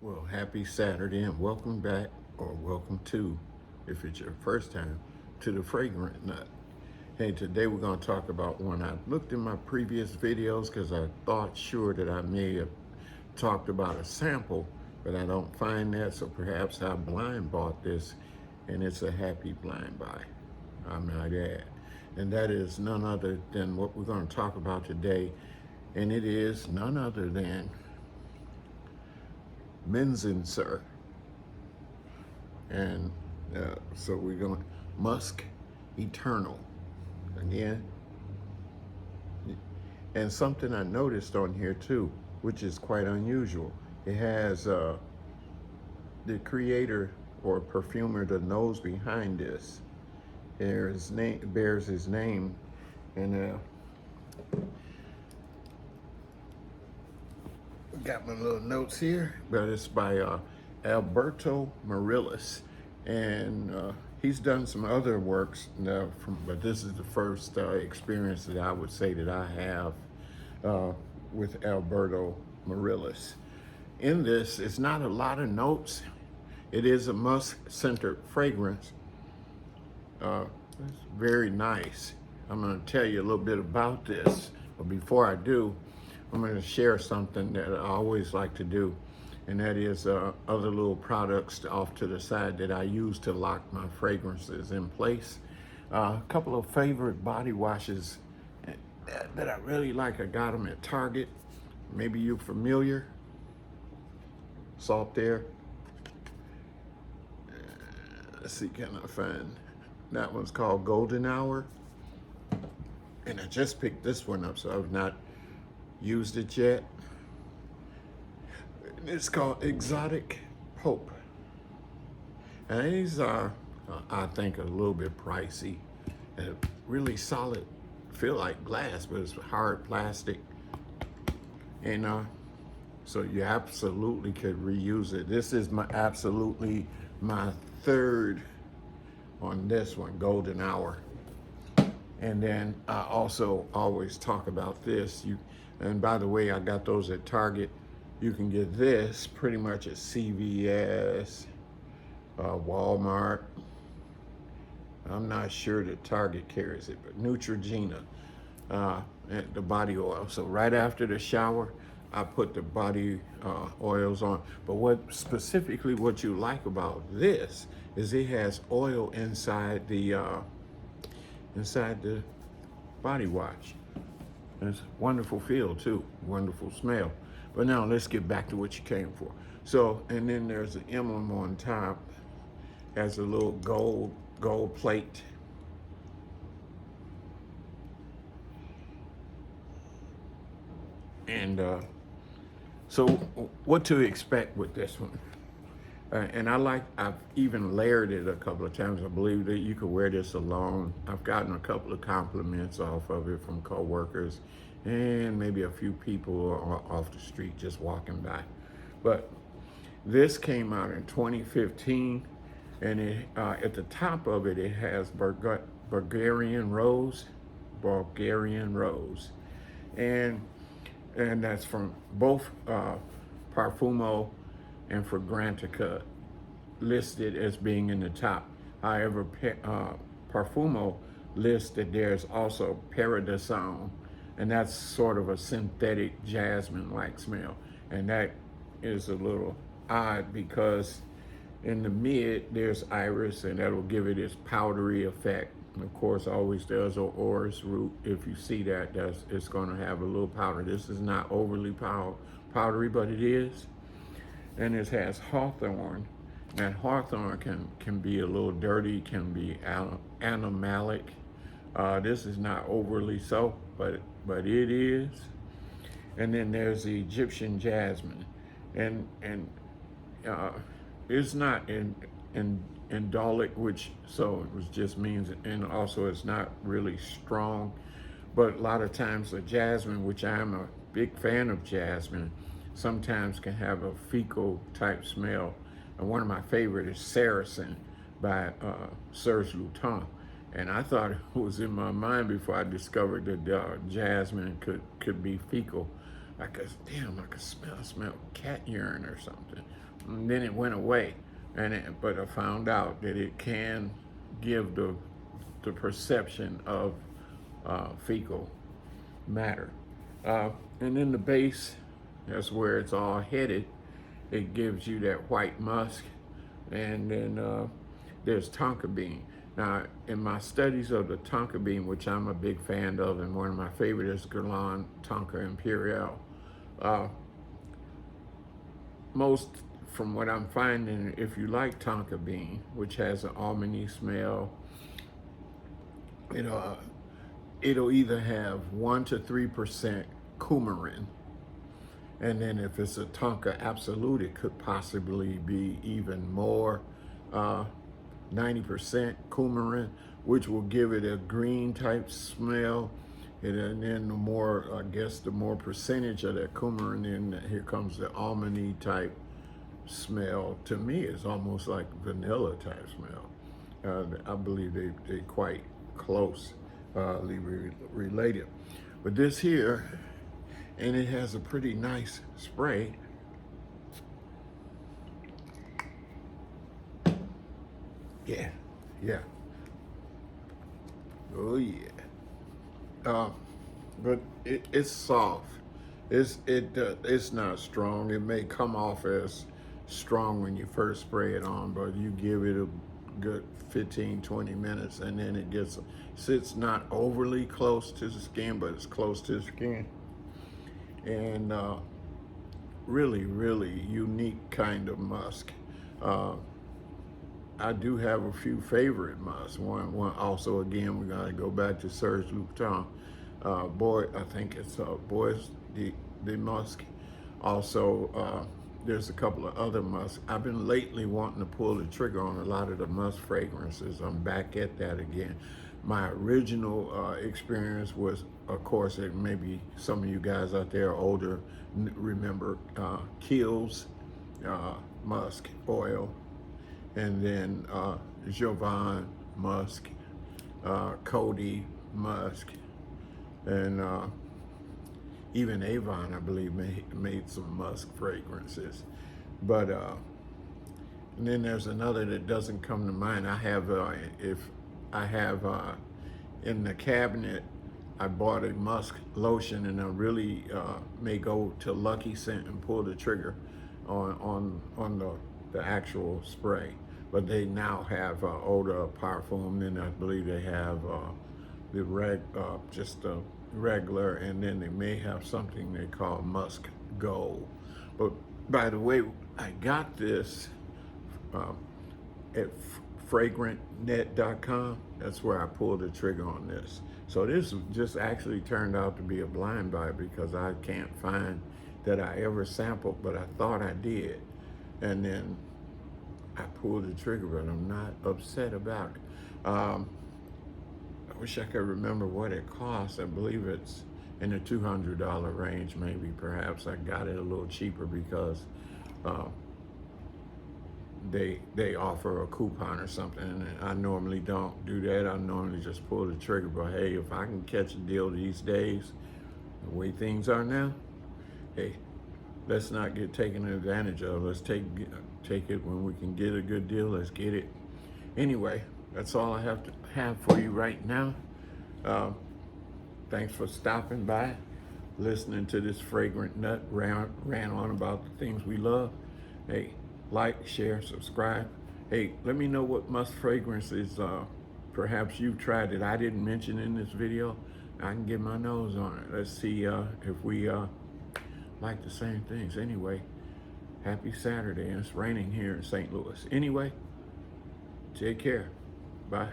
Well, happy Saturday and welcome back, or welcome to, if it's your first time, to the Fragrant Nut. Hey, today we're going to talk about one. I looked in my previous videos because I thought sure that I may have talked about a sample, but I don't find that, so perhaps I blind bought this, and it's a happy blind buy, I might add. And that is none other than what we're going to talk about today, and it is none other than Misensir. And so we're going Musc Eternel again. And something I noticed on here too, which is quite unusual. It has the creator or perfumer, the nose behind this. His name bears his name, and got my little notes here, but it's by Alberto Morillas, and he's done some other works but this is the first experience that I would say that I have with Alberto Morillas. In this, it's not a lot of notes. It is a musk-centered fragrance. It's very nice. I'm going to tell you a little bit about this, but before I do, I'm going to share something that I always like to do, and that is other little products off to the side that I use to lock my fragrances in place. A couple of favorite body washes that I really like. I got them at Target. Maybe you're familiar. Salt there. Let's see, can I find that one's called Golden Hour, and I just picked this one up, so I've not used it yet. It's called Exotic Hope, and these are I think a little bit pricey and really solid, feel like glass, but it's hard plastic, and so you absolutely could reuse it. This is absolutely my third on this one, Golden Hour. And then I also always talk about this. And by the way, I got those at Target. You can get this pretty much at CVS, Walmart. I'm not sure that Target carries it, but Neutrogena, the body oil. So right after the shower, I put the body oils on. But what you like about this is it has oil inside the body wash. It's a wonderful feel too, wonderful smell. But now let's get back to what you came for. So, and then there's an emblem on top, has a little gold plate. And so what to expect with this one? And I've even layered it a couple of times. I believe that you could wear this alone. I've gotten a couple of compliments off of it from coworkers and maybe a few people off the street just walking by. But this came out in 2015, and at the top of it, it has Bulgarian Rose, and that's from both Parfumo and Fragrantica listed as being in the top. However, Parfumo lists that there's also Paradisson, and that's sort of a synthetic jasmine-like smell. And that is a little odd because in the mid, there's iris, and that'll give it its powdery effect. And of course, always there's an orris root. If you see that, it's going to have a little powder. This is not overly powdery, but it is. And it has hawthorn, and hawthorn can be a little dirty, can be animalic. This is not overly so, but it is. And then there's the Egyptian jasmine, and it's not indolic, which just means, and also it's not really strong. But a lot of times the jasmine, which I'm a big fan of jasmine, sometimes can have a fecal type smell. And one of my favorite is Saracen by Serge Lutens. And I thought it was in my mind before I discovered that jasmine could be fecal. I could smell cat urine or something. and then it went away. But I found out that it can give the perception of fecal matter. And then the base, that's where it's all headed. It gives you that white musk. And then there's tonka bean. Now, in my studies of the tonka bean, which I'm a big fan of, and one of my favorite is Guerlain Tonka Imperial. Most, from what I'm finding, if you like tonka bean, which has an almondy smell, it'll either have 1 to 3% coumarin, and then if it's a tonka absolute, it could possibly be even more, 90% coumarin, which will give it a green type smell. And then the more, I guess, the more percentage of that coumarin, then here comes the almondy type smell. To me, it's almost like vanilla type smell. I believe they quite closely related. But this here, and it has a pretty nice spray. Yeah. Oh yeah. But it's soft. It's not strong. It may come off as strong when you first spray it on, but you give it a good 15-20 minutes, and then it sits not overly close to the skin, but it's close to the skin. And really, really unique kind of musk. I do have a few favorite musks. One also, again, we're gonna go back to Serge Lupton. I think it's Bois de Musc. Also, there's a couple of other musks. I've been lately wanting to pull the trigger on a lot of the musk fragrances. I'm back at that again. My original experience was, of course, it maybe some of you guys out there older remember Kiehl's musk oil, and then Jovan musk, Cody musk, and even Avon, I believe, made some musk fragrances. But and then there's another that doesn't come to mind. I have in the cabinet, I bought a musk lotion, and I really may go to Lucky Scent and pull the trigger on the actual spray. But they now have eau de parfum, and I believe they have just a regular, and then they may have something they call Musk Gold. But by the way, I got this at fragrantnet.com. That's where I pulled the trigger on this. So this just actually turned out to be a blind buy, because I can't find that I ever sampled, but I thought I did. And then I pulled the trigger, but I'm not upset about it. I wish I could remember what it costs. I believe it's in the $200 range, maybe, perhaps. I got it a little cheaper because they offer a coupon or something, and I normally don't do that. I normally just pull the trigger, but hey, if I can catch a deal these days, the way things are now, hey, let's not get taken advantage of. Let's take it when we can get a good deal. Let's get it. Anyway, that's all I have for you right now. Thanks for stopping by, listening to this fragrant nut rant on about the things we love. Hey, like, share, subscribe. Hey, let me know what musk fragrances perhaps you've tried that I didn't mention in this video. I can get my nose on it. Let's see if we like the same things. Anyway, happy Saturday, and it's raining here in St. Louis. Anyway, take care. Bye.